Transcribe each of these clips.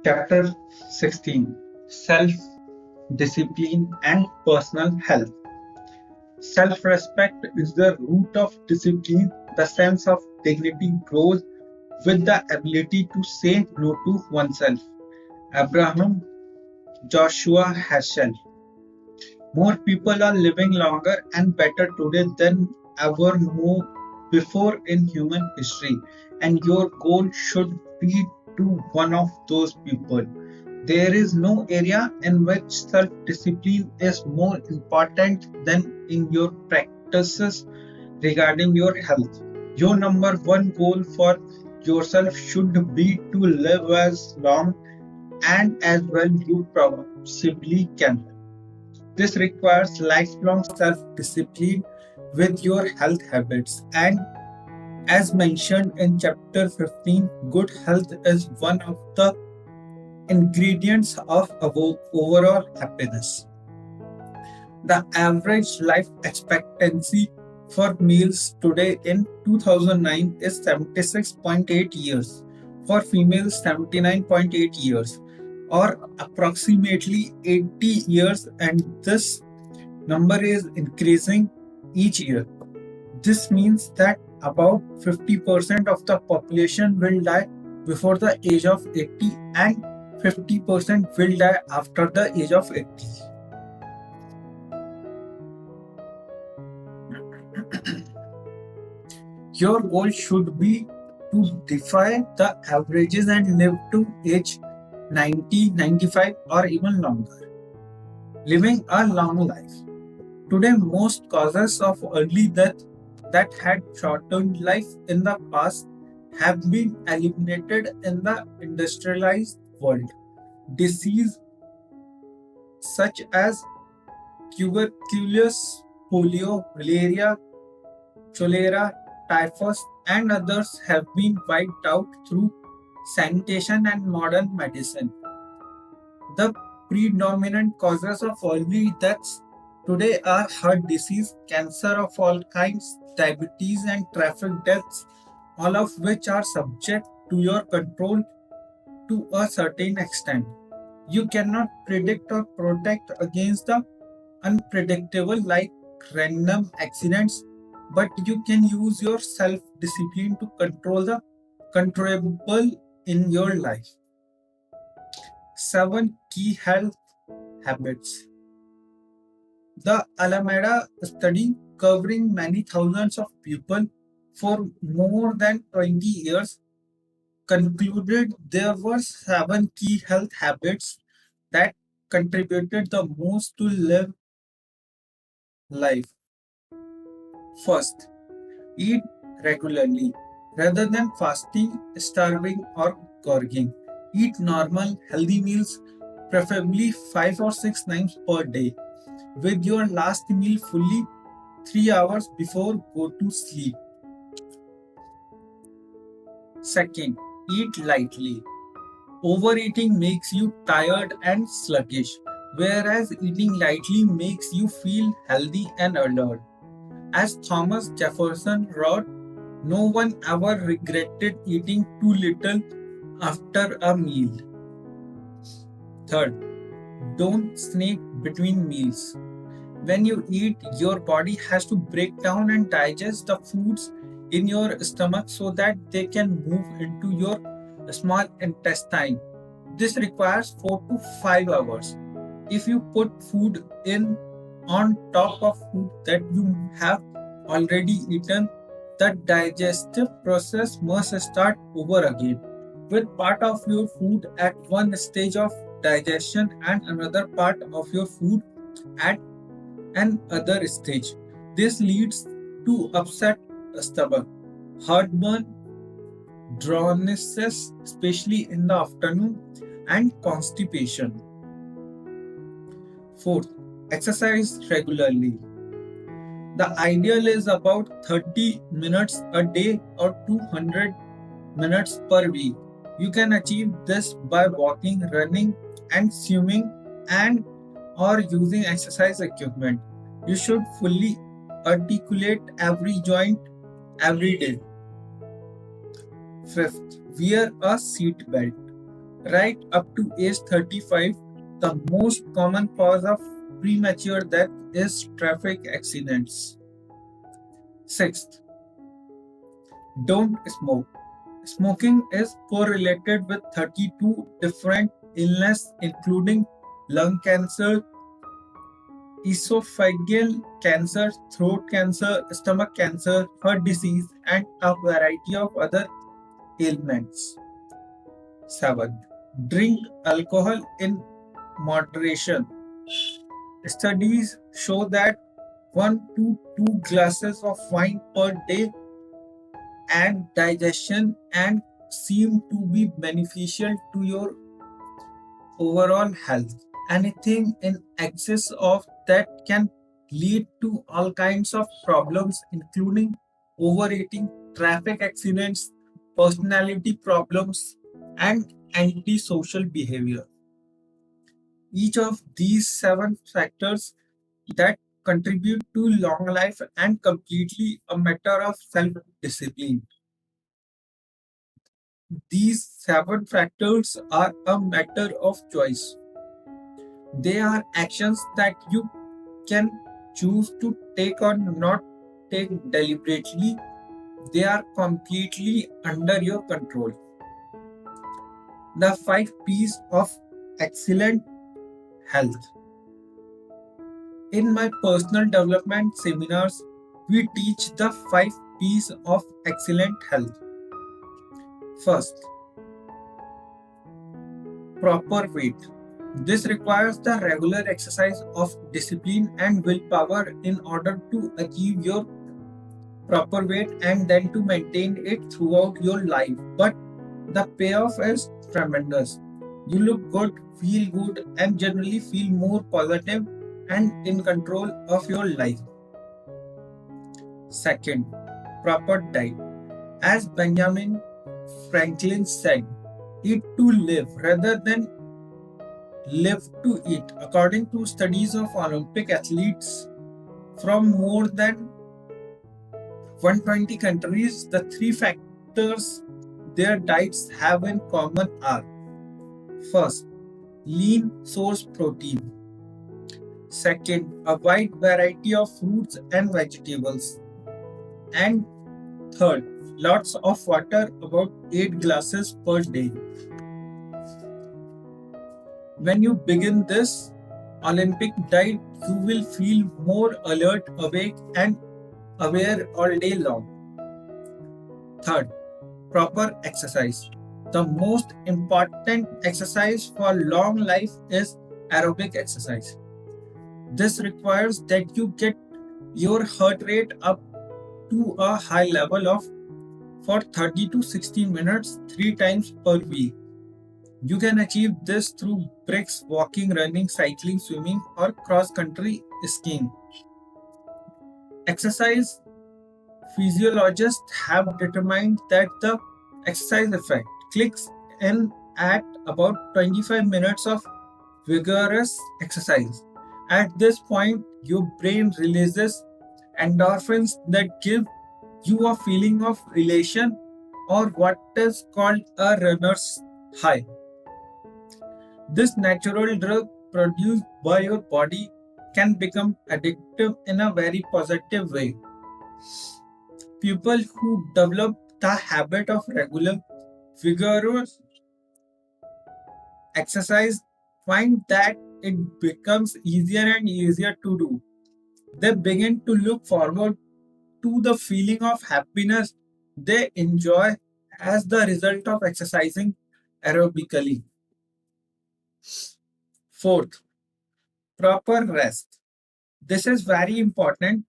Chapter 16: Self Discipline and Personal Health. Self respect is the root of discipline. The sense of dignity grows with the ability to say no to oneself. Abraham Joshua Heschel. More people are living longer and better today than ever more before in human history, and your goal should be to one of those people. There is no area in which self discipline is more important than in your practices regarding your health. Your number one goal for yourself should be to live as long and as well you possibly can. This requires lifelong self discipline with your health habits. And as mentioned in chapter 15, good health is one of the ingredients of our overall happiness. The average life expectancy for males today in 2009 is 76.8 years, for females 79.8 years, or approximately 80 years, and this number is increasing each year. This means that about 50% of the population will die before the age of 80 and 50% will die after the age of 80. Your goal should be to defy the averages and live to age 90, 95, or even longer, living a long life. Today, most causes of early death that had shortened life in the past have been eliminated in the industrialized world. Disease such as tuberculosis, polio, malaria, cholera, typhus, and others have been wiped out through sanitation and modern medicine. The predominant causes of early deaths today are heart disease, cancer of all kinds, diabetes, and traffic deaths, all of which are subject to your control to a certain extent. You cannot predict or protect against the unpredictable like random accidents, but you can use your self discipline to control the controllable in your life. 7 key health habits. The Alameda study, covering many thousands of people for more than 20 years, concluded there were 7 key health habits that contributed the most to live life. First, eat regularly. Rather than fasting, starving, or gorging, eat normal, healthy meals, preferably 5 or 6 times per day, with your last meal fully 3 hours before go to sleep. Second, eat lightly. Overeating makes you tired and sluggish, whereas eating lightly makes you feel healthy and alert. As Thomas Jefferson wrote, no one ever regretted eating too little after a meal. Third, don't snack between meals. When you eat, your body has to break down and digest the foods in your stomach so that they can move into your small intestine. This requires 4 to 5 hours. If you put food in on top of food that you have already eaten, the digestive process must start over again, with part of your food at one stage of digestion and another part of your food at another stage. This leads to upset stomach, heartburn, dryness, especially in the afternoon, and constipation. Fourth, exercise regularly. The ideal is about 30 minutes a day or 200 minutes per week. You can achieve this by walking, running, and swimming and or using exercise equipment. You should fully articulate every joint every day. Fifth, wear a seat belt. Right up to age 35, the most common cause of premature death is traffic accidents. Sixth, don't smoke. Smoking is correlated with 32 different illnesses, including lung cancer, esophageal cancer, throat cancer, stomach cancer, heart disease, and a variety of other ailments. 7. Drink alcohol in moderation. Studies show that 1 to 2 glasses of wine per day and digestion and seem to be beneficial to your overall health. Anything in excess of that can lead to all kinds of problems, including overeating, traffic accidents, personality problems, and antisocial behavior. Each of these 7 factors that contribute to long life and completely a matter of self-discipline. These 7 factors are a matter of choice. They are actions that you can choose to take or not take deliberately. They are completely under your control. The 5 P's of excellent health. In my personal development seminars, we teach the 5 P's of excellent health. First, proper weight. This requires the regular exercise of discipline and willpower in order to achieve your proper weight and then to maintain it throughout your life. But the payoff is tremendous. You look good, feel good, and generally feel more positive and in control of your life. Second, proper diet. As Benjamin Franklin said, eat to live rather than live to eat. According to studies of Olympic athletes from more than 120 countries, the 3 factors their diets have in common are: first, lean source protein; second, a wide variety of fruits and vegetables; and third, lots of water, about 8 glasses per day. When you begin this Olympic diet, you will feel more alert, awake, and aware all day long. Third, proper exercise. The most important exercise for long life is aerobic exercise. This requires that you get your heart rate up to a high level of for 30 to 60 minutes 3 times per week. You can achieve this through bricks, walking, running, cycling, swimming, or cross-country skiing. Exercise physiologists have determined that the exercise effect clicks in at about 25 minutes of vigorous exercise. At this point, your brain releases endorphins that give you a feeling of elation or what is called a runner's high. This natural drug produced by your body can become addictive in a very positive way. People who develop the habit of regular, vigorous exercise find that it becomes easier and easier to do. They begin to look forward to the feeling of happiness they enjoy as the result of exercising aerobically. Fourth, proper rest. This is very important.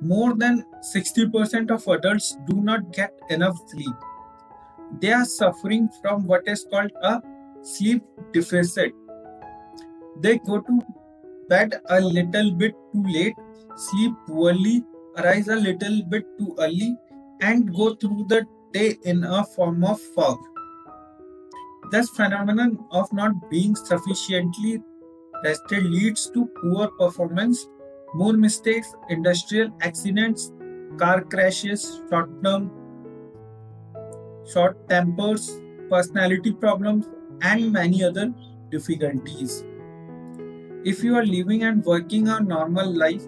More than 60% of adults do not get enough sleep. They are suffering from what is called a sleep deficit. They go to bed a little bit too late, sleep poorly, arise a little bit too early, and go through the day in a form of fog. This phenomenon of not being sufficiently rested leads to poor performance, more mistakes, industrial accidents, car crashes, short tempers, personality problems, and many other difficulties. If you are living and working a normal life,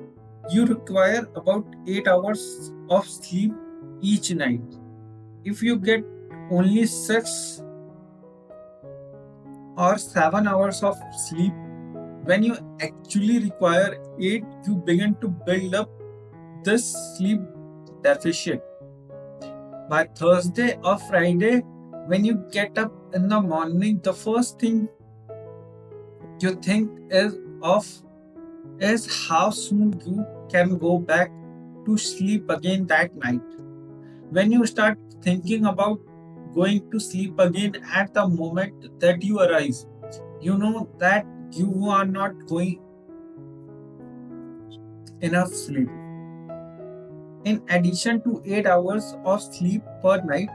you require about 8 hours of sleep each night. If you get only 6 or 7 hours of sleep, when you actually require 8, you begin to build up this sleep deficit. By Thursday or Friday, when you get up in the morning, the first thing you think of is how soon you can go back to sleep again that night. When you start thinking about going to sleep again at the moment that you arise, you know that you are not going enough sleep. In addition to 8 hours of sleep per night,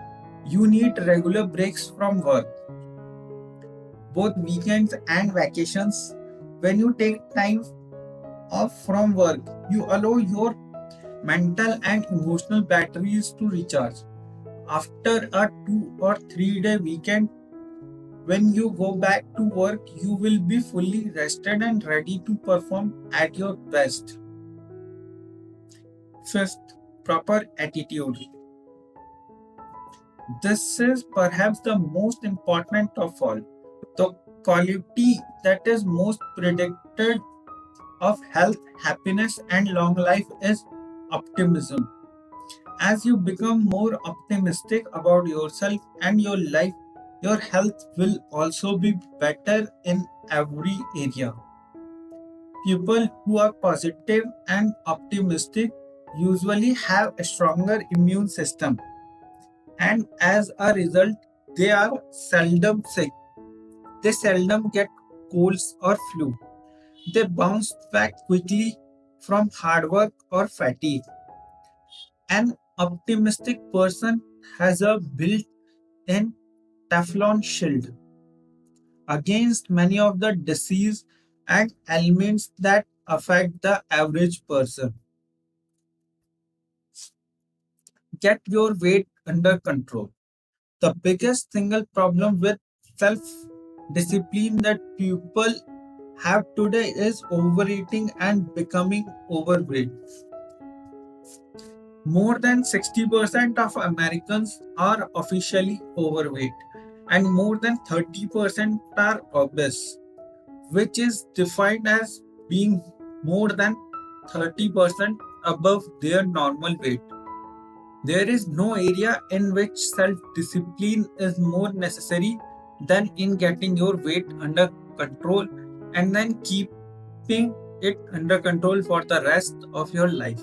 you need regular breaks from work, both weekends and vacations. When you take time off from work, you allow your mental and emotional batteries to recharge. After a 2 or 3 day weekend, when you go back to work, you will be fully rested and ready to perform at your best. Fifth, proper attitude. This is perhaps the most important of all. The quality that is most predicted of health, happiness, and long life is optimism. As you become more optimistic about yourself and your life, your health will also be better in every area. People who are positive and optimistic usually have a stronger immune system, and as a result, they are seldom sick. They seldom get colds or flu. They bounce back quickly from hard work or fatigue. An optimistic person has a built in Teflon shield against many of the disease and ailments that affect the average person. Get your weight under control. The biggest single problem with self discipline that people have today is overeating and becoming overweight. More than 60% of Americans are officially overweight, and more than 30% are obese, which is defined as being more than 30% above their normal weight. There is no area in which self discipline is more necessary than in getting your weight under control and then keeping it under control for the rest of your life.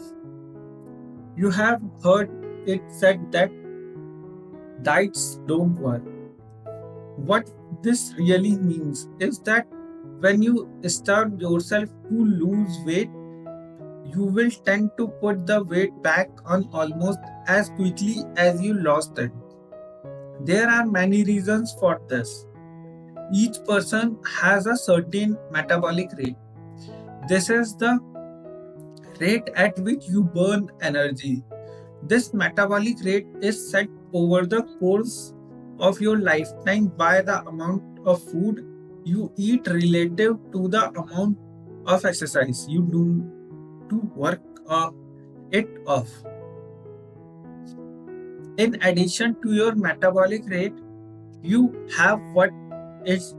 You have heard it said that diets don't work. What this really means is that when you starve yourself to lose weight, you will tend to put the weight back on almost as quickly as you lost it. There are many reasons for this. Each person has a certain metabolic rate. This is the rate at which you burn energy. This metabolic rate is set over the course of your lifetime by the amount of food you eat relative to the amount of exercise you do to work it off. In addition to your metabolic rate, you have what is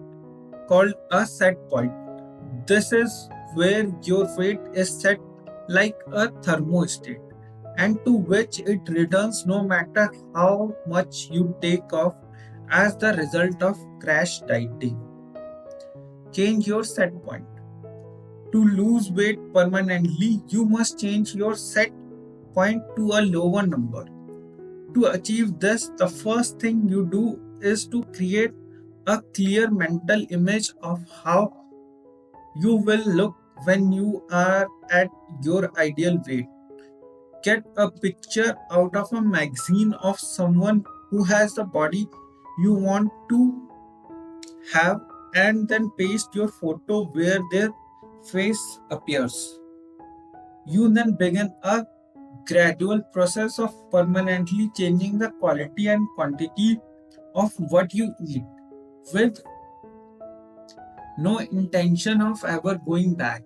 called a set point. This is where your weight is set like a thermostat and to which it returns no matter how much you take off as the result of crash dieting. Change your set point. To lose weight permanently, you must change your set point to a lower number. To achieve this, the first thing you do is to create a clear mental image of how you will look when you are at your ideal weight. Get a picture out of a magazine of someone who has the body you want to have and then paste your photo where their face appears. You then begin a gradual process of permanently changing the quality and quantity of what you eat. With no intention of ever going back.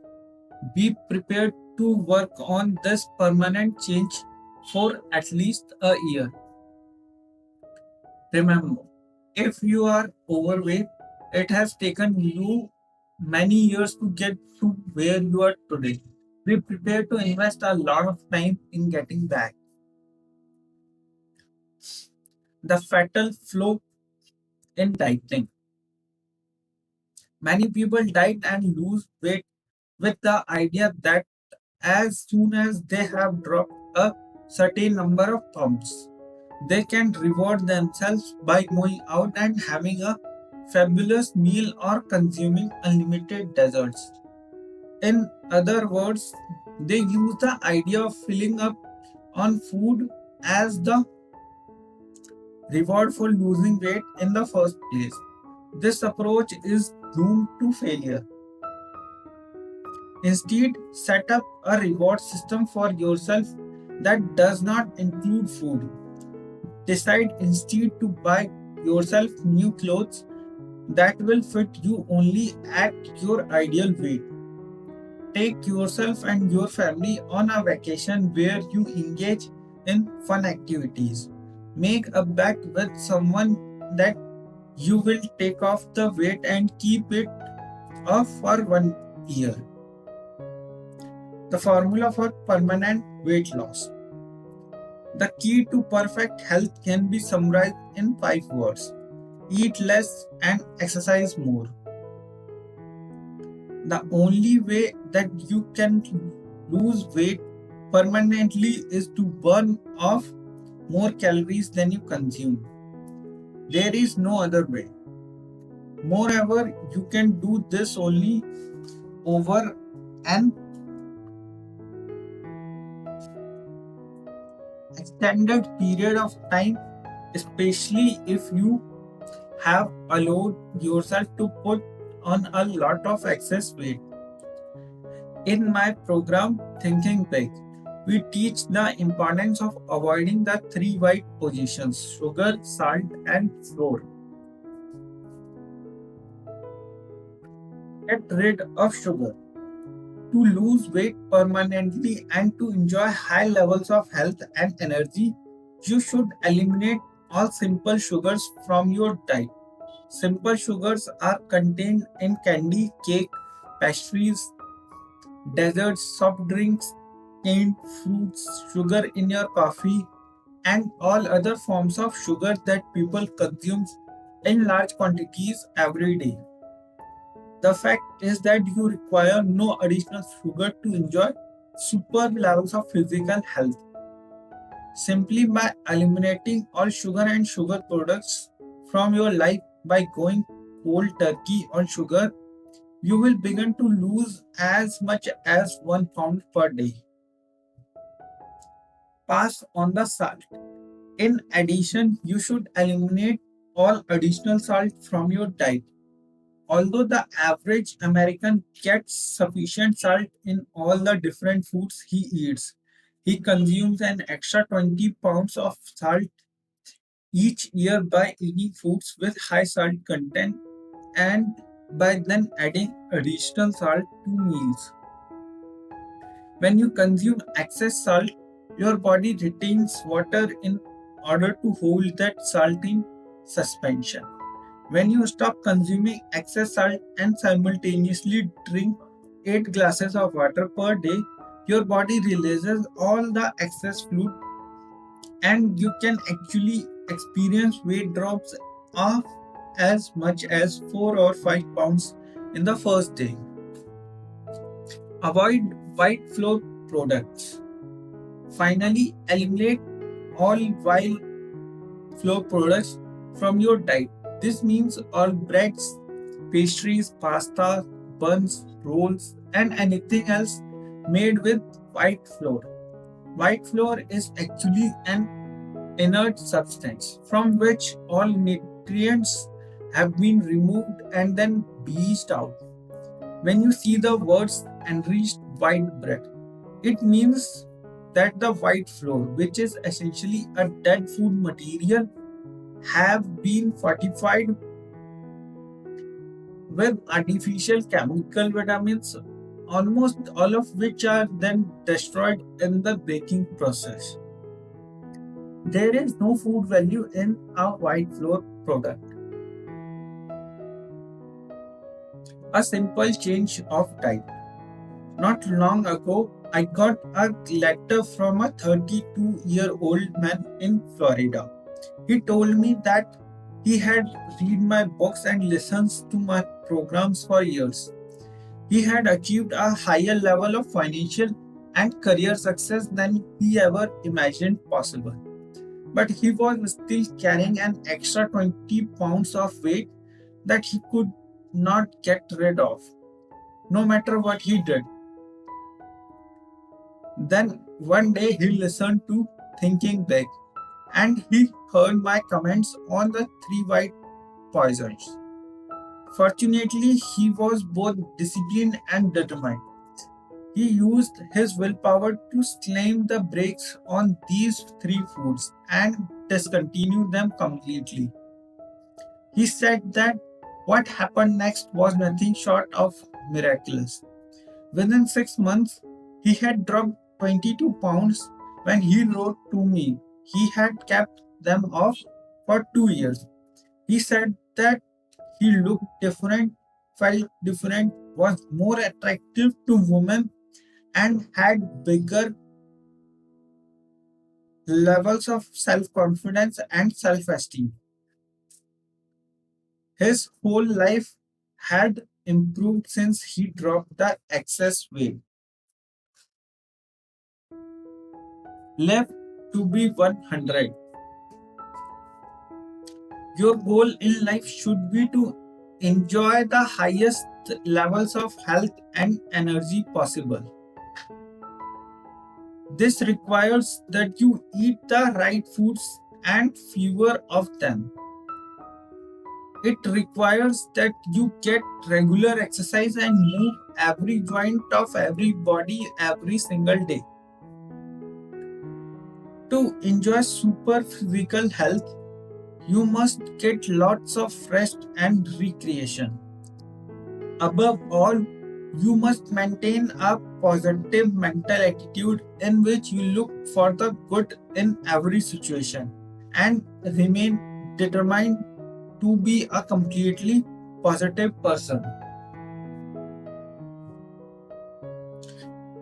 Be prepared to work on this permanent change for at least a year. Remember, if you are overweight, it has taken you many years to get to where you are today. Be prepared to invest a lot of time in getting back. The fatal flaw in dieting. Many people diet and lose weight with the idea that as soon as they have dropped a certain number of pounds, they can reward themselves by going out and having a fabulous meal or consuming unlimited desserts. In other words, they use the idea of filling up on food as the reward for losing weight in the first place. This approach is doomed to failure. Instead, set up a reward system for yourself that does not include food. Decide instead to buy yourself new clothes that will fit you only at your ideal weight. Take yourself and your family on a vacation where you engage in fun activities. Make a bet with someone that you will take off the weight and keep it off for 1 year. The formula for permanent weight loss. The key to perfect health can be summarized in 5 words: eat less and exercise more. The only way that you can lose weight permanently is to burn off more calories than you consume. There is no other way. Moreover, you can do this only over an extended period of time, especially if you have allowed yourself to put on a lot of excess weight. In my program, Thinking Big, we teach the importance of avoiding the three white positions: sugar, salt, and flour. Get rid of sugar. To lose weight permanently and to enjoy high levels of health and energy, you should eliminate all simple sugars from your diet. Simple sugars are contained in candy, cake, pastries, desserts, soft drinks, canned fruits, sugar in your coffee, and all other forms of sugar that people consume in large quantities every day. The fact is that you require no additional sugar to enjoy superb levels of physical health. Simply by eliminating all sugar and sugar products from your life by going cold turkey on sugar, you will begin to lose as much as 1 pound per day. Pass on the salt. In addition, you should eliminate all additional salt from your diet. Although the average American gets sufficient salt in all the different foods he eats, he consumes an extra 20 pounds of salt each year by eating foods with high salt content and by then adding additional salt to meals. When you consume excess salt, your body retains water in order to hold that salt in suspension. When you stop consuming excess salt and simultaneously drink 8 glasses of water per day, your body releases all the excess fluid and you can actually experience weight drops of as much as 4 or 5 pounds in the first day. Avoid white flour products. Finally, eliminate all white flour products from your diet. This means all breads, pastries, pasta, buns, rolls, and anything else made with white flour. White flour is actually an inert substance from which all nutrients have been removed and then bleached out. When you see the words enriched white bread, it means that the white flour, which is essentially a dead food material, have been fortified with artificial chemical vitamins, almost all of which are then destroyed in the baking process. There is no food value in a white flour product. A simple change of diet. Not long ago, I got a letter from a 32-year-old man in Florida. He told me that he had read my books and listens to my programs for years. He had achieved a higher level of financial and career success than he ever imagined possible. But he was still carrying an extra 20 pounds of weight that he could not get rid of, no matter what he did. Then one day he listened to Thinking Big and he heard my comments on the three white poisons. Fortunately, he was both disciplined and determined. He used his willpower to slam the brakes on these three foods and discontinue them completely. He said that what happened next was nothing short of miraculous. Within 6 months, he had dropped 22 pounds. When he wrote to me, he had kept them off for 2 years. He said that he looked different, felt different, was more attractive to women, and had bigger levels of self confidence and self esteem. His whole life had improved since he dropped the excess weight. Live to be 100. Your goal in life should be to enjoy the highest levels of health and energy possible. This requires that you eat the right foods and fewer of them. It requires that you get regular exercise and move every joint of every body every single day. To enjoy super physical health, you must get lots of rest and recreation. Above all, you must maintain a positive mental attitude in which you look for the good in every situation and remain determined to be a completely positive person.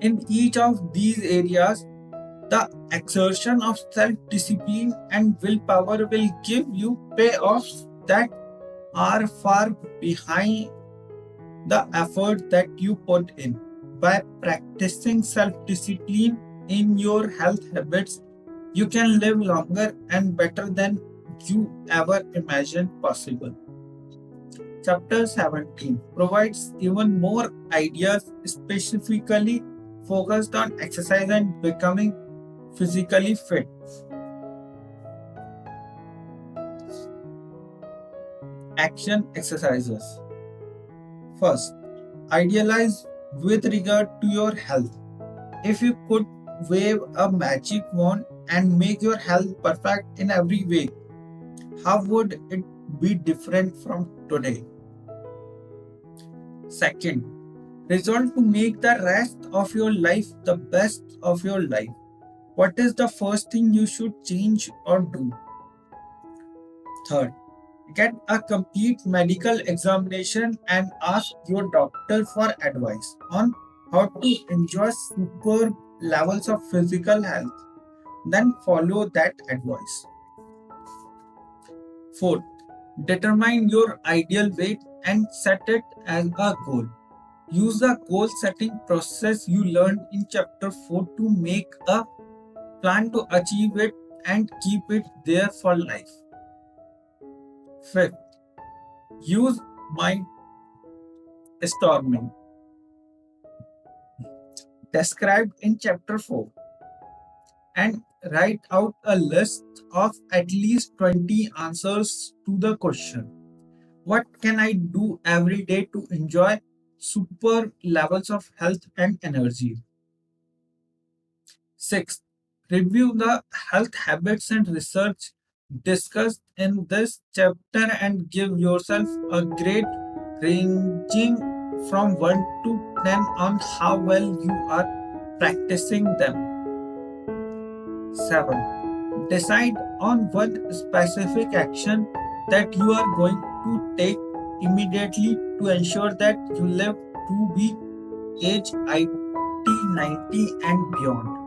In each of these areas, the exertion of self discipline and willpower will give you payoffs that are far behind the effort that you put in. By practicing self discipline in your health habits, you can live longer and better than you ever imagined possible. Chapter 17 provides even more ideas specifically focused on exercise and becoming physically fit. Action exercises. First, idealize with regard to your health. If you could wave a magic wand and make your health perfect in every way, how would it be different from today? Second, resolve to make the rest of your life the best of your life. What is the first thing you should change or do? Third, get a complete medical examination and ask your doctor for advice on how to enjoy superb levels of physical health. Then follow that advice. Fourth, determine your ideal weight and set it as a goal. Use the goal setting process you learned in chapter 4 to make a plan to achieve it and keep it there for life. Fifth, use mind storming described in chapter 4 and write out a list of at least 20 answers to the question, what can I do every day to enjoy super levels of health and energy? Sixth, review the health habits and research discussed in this chapter and give yourself a grade ranging from 1 to 10 on how well you are practicing them. 7. Decide on one specific action that you are going to take immediately to ensure that you live to be age 80, 90 and beyond.